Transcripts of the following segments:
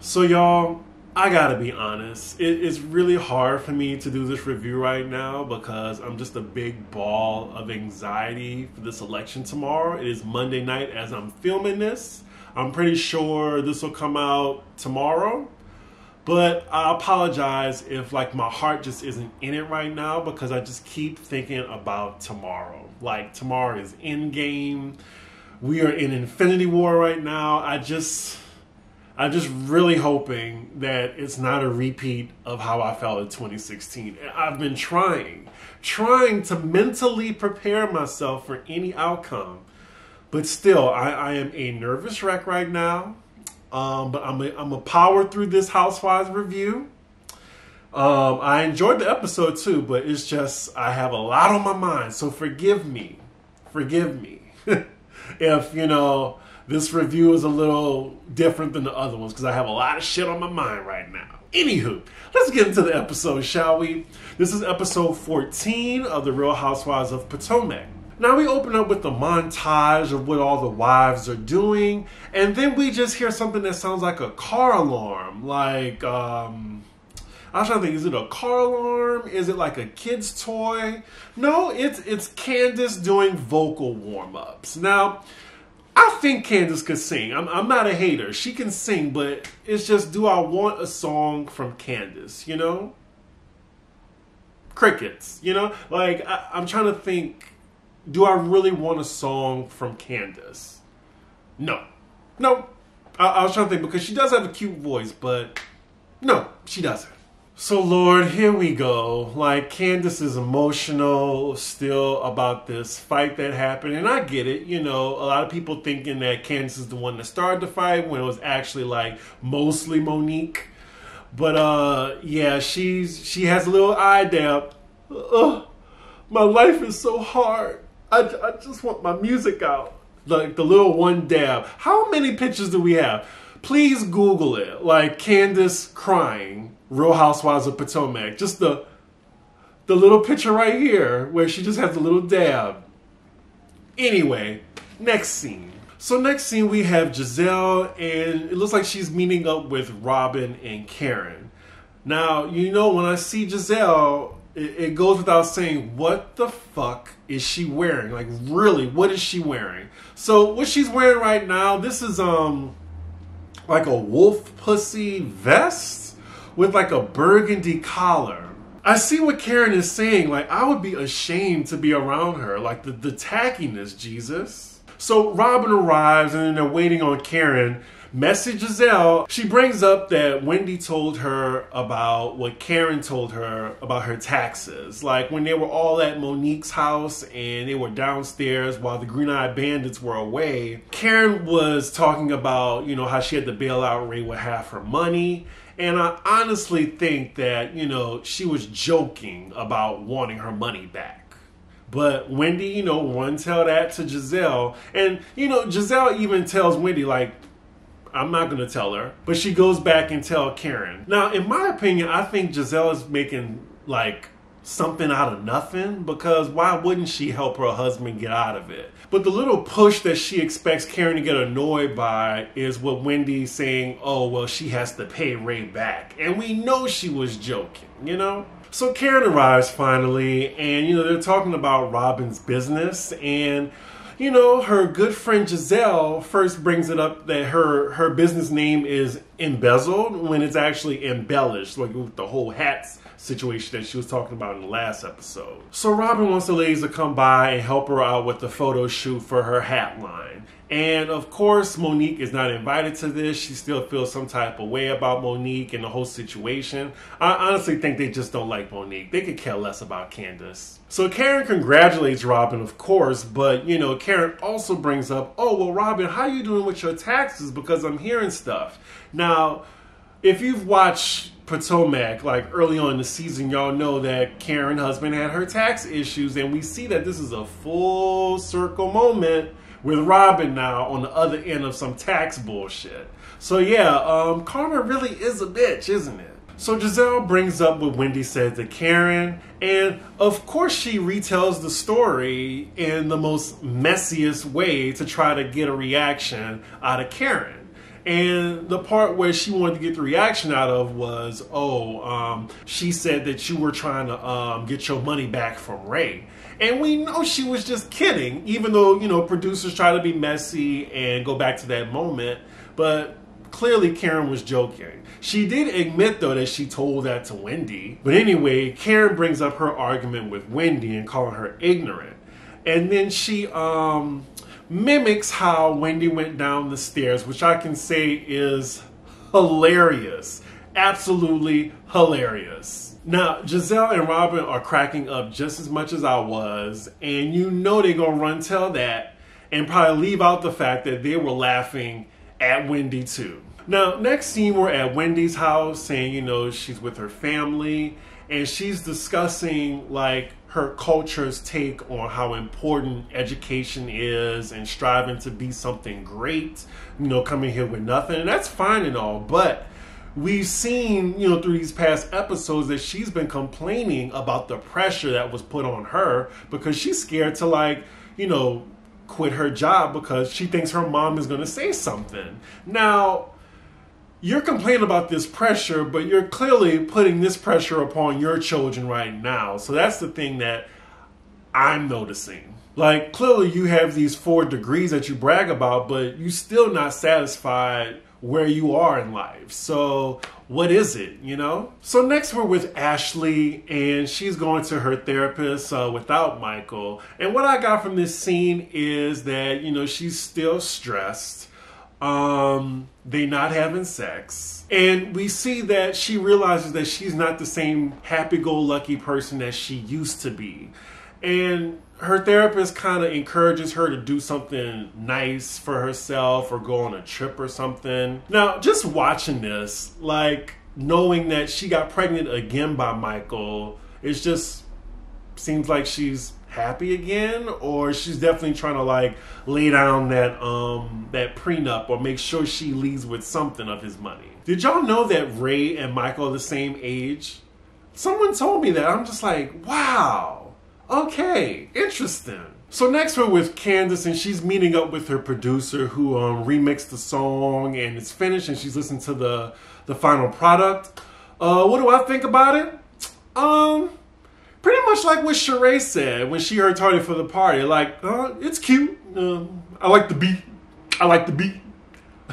So y'all, I gotta be honest. It's really hard for me to do this review right now because I'm just a big ball of anxiety for this election tomorrow. It is Monday night as I'm filming this. I'm pretty sure this will come out tomorrow. But I apologize if my heart just isn't in it right now because I just keep thinking about tomorrow. Like tomorrow is Endgame. We are in Infinity War right now. I'm just really hoping that it's not a repeat of how I felt in 2016. I've been trying to mentally prepare myself for any outcome. But still, I am a nervous wreck right now. But I'm a power through this Housewives review. I enjoyed the episode too, but it's just I have a lot on my mind. So forgive me, if this review is a little different than the other ones because I have a lot of shit on my mind right now. Anywho, let's get into the episode, shall we? This is episode 14 of The Real Housewives of Potomac. Now we open up with the montage of what all the wives are doing, and then we just hear something that sounds like a car alarm. I was trying to think, is it a car alarm? Is it like a kid's toy? No, it's Candace doing vocal warm-ups. Now, I think Candace could sing. I'm not a hater. She can sing, but it's just, do I want a song from Candace, Crickets, I'm trying to think, do I really want a song from Candace? No. I was trying to think because she does have a cute voice, but no, she doesn't. So Lord, here we go. Candace is emotional still about this fight that happened. And I get it. A lot of people thinking that Candace is the one that started the fight when it was actually mostly Monique. But yeah, she has a little eye dab. My life is so hard. I just want my music out. The little one dab. How many pictures do we have? Please Google it. Candace crying, Real Housewives of Potomac. Just the little picture right here where she just has a little dab. Anyway, next scene. So next scene we have Gizelle, and it looks like she's meeting up with Robin and Karen. Now, when I see Gizelle, it goes without saying, what the fuck is she wearing? Really, what is she wearing? So what she's wearing right now, this is like a wolf pussy vest with a burgundy collar. I see what Karen is saying. I would be ashamed to be around her. The tackiness, Jesus. So Robin arrives and then they're waiting on Karen. Message Gizelle. She brings up that Wendy told her about what Karen told her about her taxes. When they were all at Monique's house and they were downstairs while the Green Eyed Bandits were away, Karen was talking about, how she had to bail out Ray with half her money. And I honestly think that, she was joking about wanting her money back. But Wendy, wouldn't tell that to Gizelle. And, Gizelle even tells Wendy, I'm not going to tell her. But she goes back and tell Karen. Now, in my opinion, I think Gizelle is making, something out of nothing. Because why wouldn't she help her husband get out of it? But the little push that she expects Karen to get annoyed by is what Wendy's saying, oh, well, she has to pay Ray back. And we know she was joking, So Karen arrives finally, and, they're talking about Robin's business, and her good friend Gizelle first brings it up that her business name is Embezzled when it's actually embellished, with the whole hats situation that she was talking about in the last episode. So Robin wants the ladies to come by and help her out with the photo shoot for her hat line. And of course, Monique is not invited to this. She still feels some type of way about Monique and the whole situation. I honestly think they just don't like Monique. They could care less about Candace. So Karen congratulates Robin, of course, but, Karen also brings up, oh, well, Robin, how you doing with your taxes? Because I'm hearing stuff. Now, if you've watched Potomac, early on in the season, y'all know that Karen's husband had her tax issues, and we see that this is a full circle moment with Robin now on the other end of some tax bullshit. So yeah, karma really is a bitch, isn't it? So Gizelle brings up what Wendy said to Karen, and of course she retells the story in the most messiest way to try to get a reaction out of Karen. And the part where she wanted to get the reaction out of was, she said that you were trying to get your money back from Ray. And we know she was just kidding, even though, you know, producers try to be messy and go back to that moment. But clearly Karen was joking. She did admit, though, that she told that to Wendy. But anyway, Karen brings up her argument with Wendy and calling her ignorant. And then she mimics how Wendy went down the stairs, which I can say is hilarious. Absolutely hilarious. Now, Gizelle and Robin are cracking up just as much as I was, and you know they're going to run tell that and probably leave out the fact that they were laughing at Wendy too. Now, next scene, we're at Wendy's house saying, you know, she's with her family, and she's discussing, like, her culture's take on how important education is and striving to be something great, you know, coming here with nothing. And that's fine and all, but we've seen, you know, through these past episodes that she's been complaining about the pressure that was put on her because she's scared to, like, you know, quit her job because she thinks her mom is going to say something. Now, you're complaining about this pressure, but you're clearly putting this pressure upon your children right now. So that's the thing that I'm noticing. Like, clearly you have these 4 degrees that you brag about, but you're still not satisfied where you are in life. So what is it, you know? So next we're with Ashley, and she's going to her therapist without Michael. And what I got from this scene is that, you know, she's still stressed. They not having sex. And we see that she realizes that she's not the same happy-go-lucky person that she used to be. And her therapist kind of encourages her to do something nice for herself or go on a trip or something. Now, just watching this, like, knowing that she got pregnant again by Michael, it just seems like she's happy again, or she's definitely trying to, like, lay down that that prenup or make sure she leaves with something of his money. Did y'all know that Ray and Michael are the same age? Someone told me that. I'm just like, wow, okay, interesting. So next we're with Candace, and she's meeting up with her producer who remixed the song, and it's finished, and she's listening to the final product. What do I think about it? Pretty much like what Sheree said when she heard Tardy for the Party. Like, it's cute. I like the beat. I like the beat.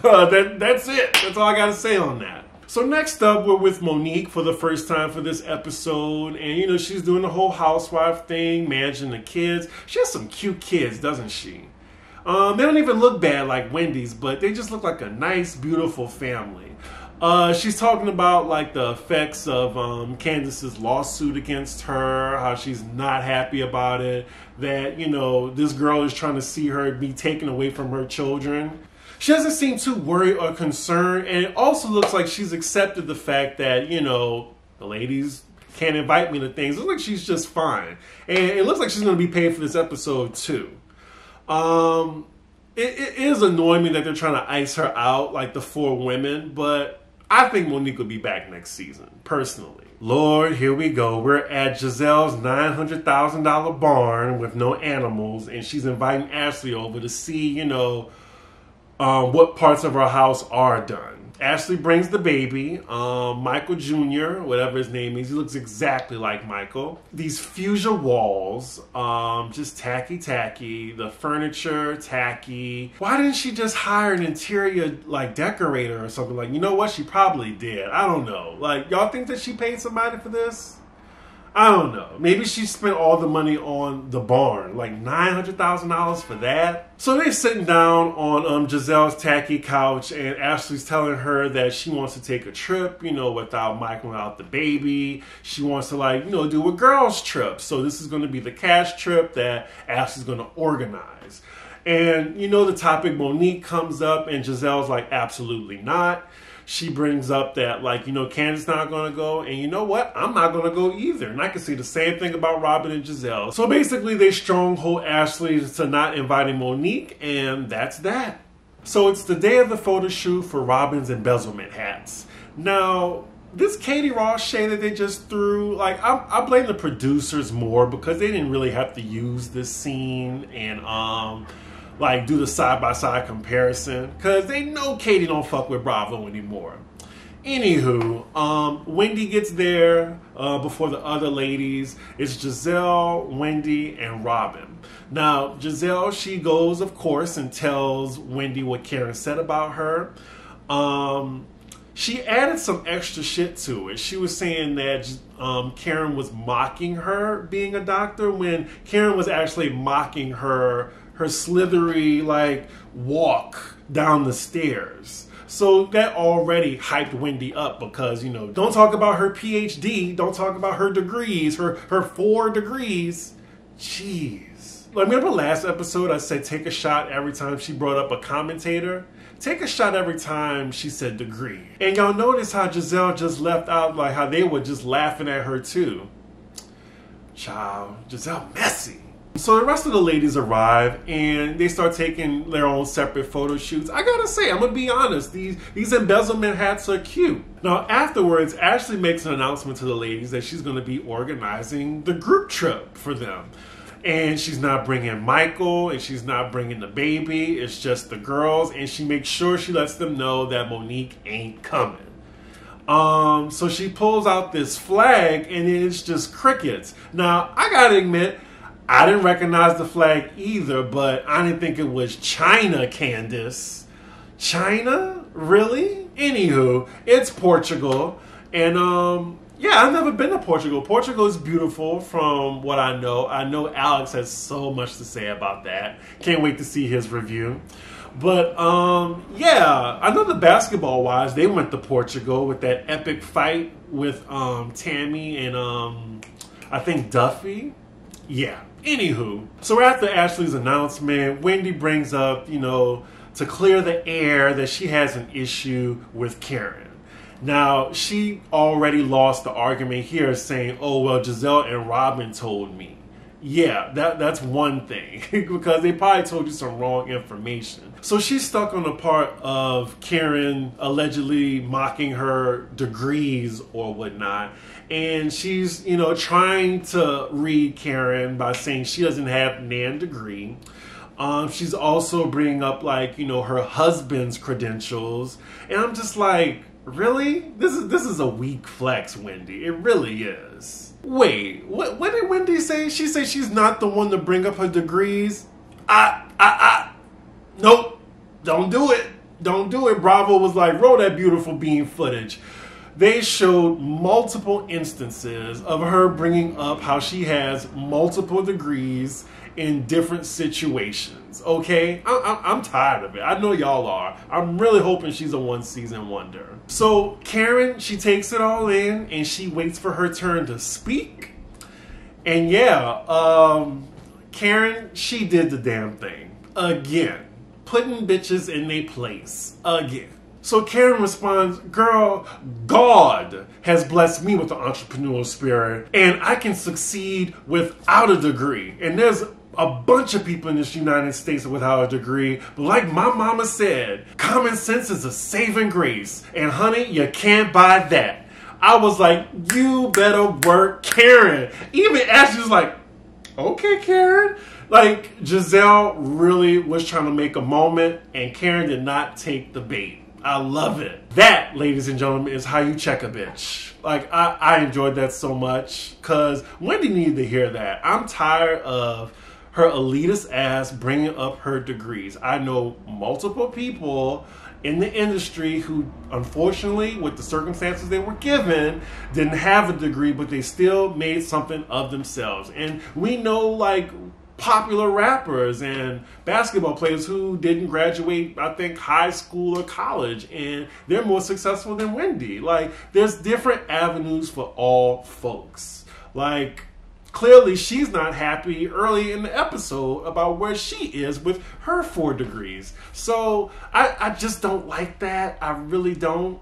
That's it. That's all I got to say on that. So next up, we're with Monique for the first time for this episode. And, you know, she's doing the whole housewife thing, managing the kids. She has some cute kids, doesn't she? They don't even look bad like Wendy's, but they just look like a nice, beautiful family. She's talking about, like, the effects of Candace's lawsuit against her, how she's not happy about it, that, you know, this girl is trying to see her be taken away from her children. She doesn't seem too worried or concerned, and it also looks like she's accepted the fact that, you know, the ladies can't invite me to things. It looks like she's just fine. And it looks like she's going to be paid for this episode, too. It is annoying me that they're trying to ice her out, like the 4 women, but I think Monique will be back next season, personally. Lord, here we go. We're at Gizelle's $900,000 barn with no animals, and she's inviting Ashley over to see, you know, what parts of her house are done. Ashley brings the baby, Michael Jr., whatever his name is. He looks exactly like Michael. These fuchsia walls, just tacky. The furniture, tacky. Why didn't she just hire an interior, like, decorator or something? Like, you know what? She probably did. I don't know. Like, y'all think that she paid somebody for this? I don't know. Maybe she spent all the money on the barn, like $900,000 for that. So they're sitting down on Gizelle's tacky couch, and Ashley's telling her that she wants to take a trip, you know, without Michael, without the baby. She wants to, like, you know, do a girls' trip. So this is going to be the cash trip that Ashley's going to organize. And, you know, the topic Monique comes up, and Gizelle's like, absolutely not. She brings up that, like, you know, Candace's not going to go. And you know what? I'm not going to go either. And I can see the same thing about Robin and Gizelle. So basically, they stronghold Ashley to not inviting Monique. And that's that. So it's the day of the photo shoot for Robin's embezzlement hats. Now, this Katie Ross shade that they just threw, like, I blame the producers more because they didn't really have to use this scene. And, like do the side-by-side comparison because they know Katie don't fuck with Bravo anymore. Anywho, Wendy gets there before the other ladies. It's Giselle, Wendy, and Robin. Now, Giselle, she goes, of course, and tells Wendy what Karen said about her. She added some extra shit to it. She was saying that Karen was mocking her being a doctor when Karen was actually mocking her slithery, like, walk down the stairs. So that already hyped Wendy up because, you know, don't talk about her PhD, don't talk about her degrees, her 4 degrees. Jeez. Like, remember last episode I said take a shot every time she brought up a commentator? Take a shot every time she said degree. And y'all notice how Giselle just left out, like how they were just laughing at her too. Child, Giselle messy. So the rest of the ladies arrive and they start taking their own separate photo shoots. I gotta say, I'm gonna be honest, these embezzlement hats are cute. Now afterwards, Ashley makes an announcement to the ladies that she's gonna be organizing the group trip for them. And she's not bringing Michael and she's not bringing the baby. It's just the girls, and she makes sure she lets them know that Monique ain't coming. So she pulls out this flag and it's just crickets. Now, I gotta admit, I didn't recognize the flag either, but I didn't think it was China, Candace. China? Really? Anywho, it's Portugal. And, yeah, I've never been to Portugal. Portugal is beautiful from what I know. I know Alex has so much to say about that. Can't wait to see his review. But, yeah, I know the basketball-wise, they went to Portugal with that epic fight with Tammy and I think Duffy. Yeah. Anywho, so after Ashley's announcement, Wendy brings up, you know, to clear the air that she has an issue with Karen. Now, she already lost the argument here saying, oh, well, Giselle and Robin told me. Yeah, that's one thing, because they probably told you some wrong information. So she's stuck on the part of Karen allegedly mocking her degrees or whatnot. And she's, you know, trying to read Karen by saying she doesn't have Nan degree. She's also bringing up, like, you know, her husband's credentials. And I'm just like, really? This is a weak flex, Wendy. It really is. Wait, what did Wendy say? She said she's not the one to bring up her degrees? Nope. Don't do it. Don't do it. Bravo was like, roll that beautiful bean footage. They showed multiple instances of her bringing up how she has multiple degrees in different situations, okay? I'm tired of it. I know y'all are. I'm really hoping she's a one-season wonder. So Karen, she takes it all in and she waits for her turn to speak. And yeah, Karen, she did the damn thing. Again. Putting bitches in their place. Again. So Karen responds, girl, God has blessed me with the entrepreneurial spirit and I can succeed without a degree. And there's a bunch of people in this United States without a degree. But like my mama said, common sense is a saving grace. And honey, you can't buy that. I was like, you better work, Karen. Even Ashley was like, okay, Karen. Like, Giselle really was trying to make a moment and Karen did not take the bait. I love it. That, ladies and gentlemen, is how you check a bitch. Like, I enjoyed that so much because Wendy needed to hear that. I'm tired of her elitist ass bringing up her degrees. I know multiple people in the industry who, unfortunately, with the circumstances they were given, didn't have a degree, but they still made something of themselves. And we know, like, popular rappers and basketball players who didn't graduate, I think, high school or college, and they're more successful than Wendy. Like, there's different avenues for all folks. Like, clearly she's not happy early in the episode about where she is with her 4 degrees. So I just don't like that. I really don't.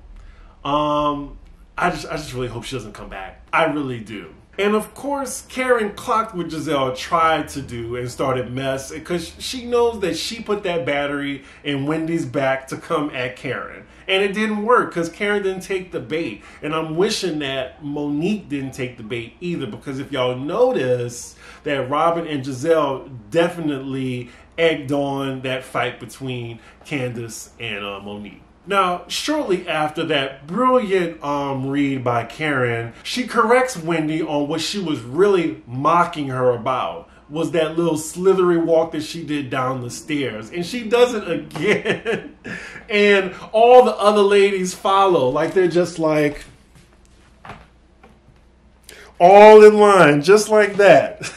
I just really hope she doesn't come back. I really do. And of course, Karen clocked what Giselle tried to do and started mess because she knows that she put that battery in Wendy's back to come at Karen. And it didn't work because Karen didn't take the bait. And I'm wishing that Monique didn't take the bait either, because if y'all notice that Robin and Giselle definitely egged on that fight between Candace and Monique. Now, shortly after that brilliant read by Karen, she corrects Wendy on what she was really mocking her about, was that little slithery walk that she did down the stairs. And she does it again. And all the other ladies follow. Like, they're just like, all in line, just like that.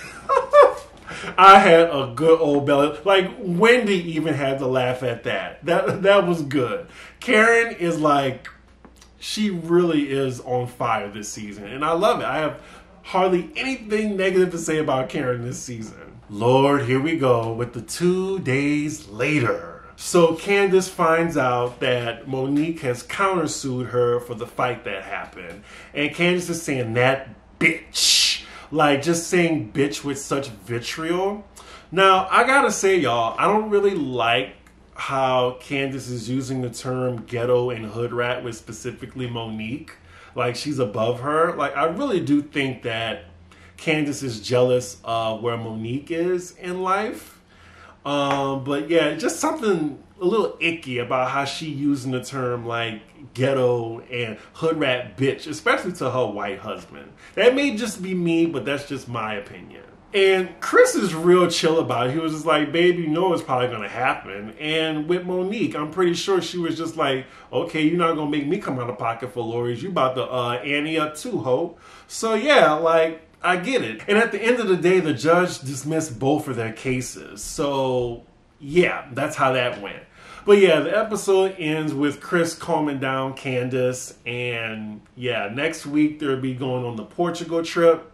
I had a good old belly. Like, Wendy even had to laugh at that. That was good. Karen is like, she really is on fire this season. And I love it. I have hardly anything negative to say about Karen this season. Lord, here we go with the 2 days later. So Candace finds out that Monique has countersued her for the fight that happened. And Candace is saying, that bitch. Like, just saying bitch with such vitriol. Now, I gotta say, y'all, I don't really like how Candace is using the term ghetto and hood rat with specifically Monique. Like, she's above her. Like, I really do think that Candace is jealous of where Monique is in life. But yeah, just something a little icky about how she using the term like ghetto and hood rat bitch, especially to her white husband. That may just be me, but that's just my opinion. And Chris is real chill about it. He was just like, babe, you know it's probably going to happen. And with Monique, I'm pretty sure she was just like, okay, you're not going to make me come out of pocket for Lori's. You about to ante up too, ho. So yeah, like, I get it. And at the end of the day, the judge dismissed both of their cases. So yeah, that's how that went. But yeah, the episode ends with Chris calming down Candace. And yeah, next week they'll be going on the Portugal trip.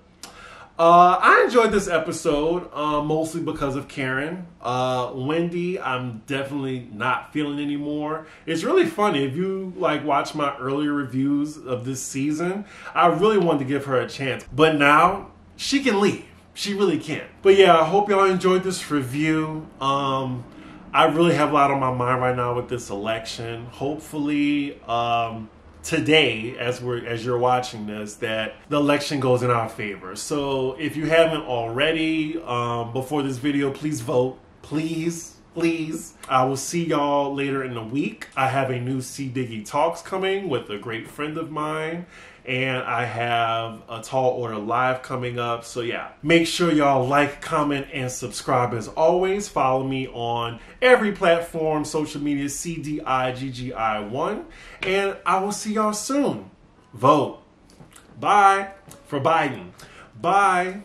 I enjoyed this episode, mostly because of Karen. Wendy, I'm definitely not feeling anymore. It's really funny. If you like watch my earlier reviews of this season, I really wanted to give her a chance. But now, she can leave. She really can. But yeah, I hope y'all enjoyed this review. I really have a lot on my mind right now with this election. Hopefully, today, as you're watching this, that the election goes in our favor. So if you haven't already, before this video, please vote. Please. I will see y'all later in the week. I have a new C Diggy Talks coming with a great friend of mine. And I have a Tall Order Live coming up. So yeah, make sure y'all like, comment, and subscribe as always. Follow me on every platform, social media, CDIGGI1. And I will see y'all soon. Vote. Bye. For Biden. Bye.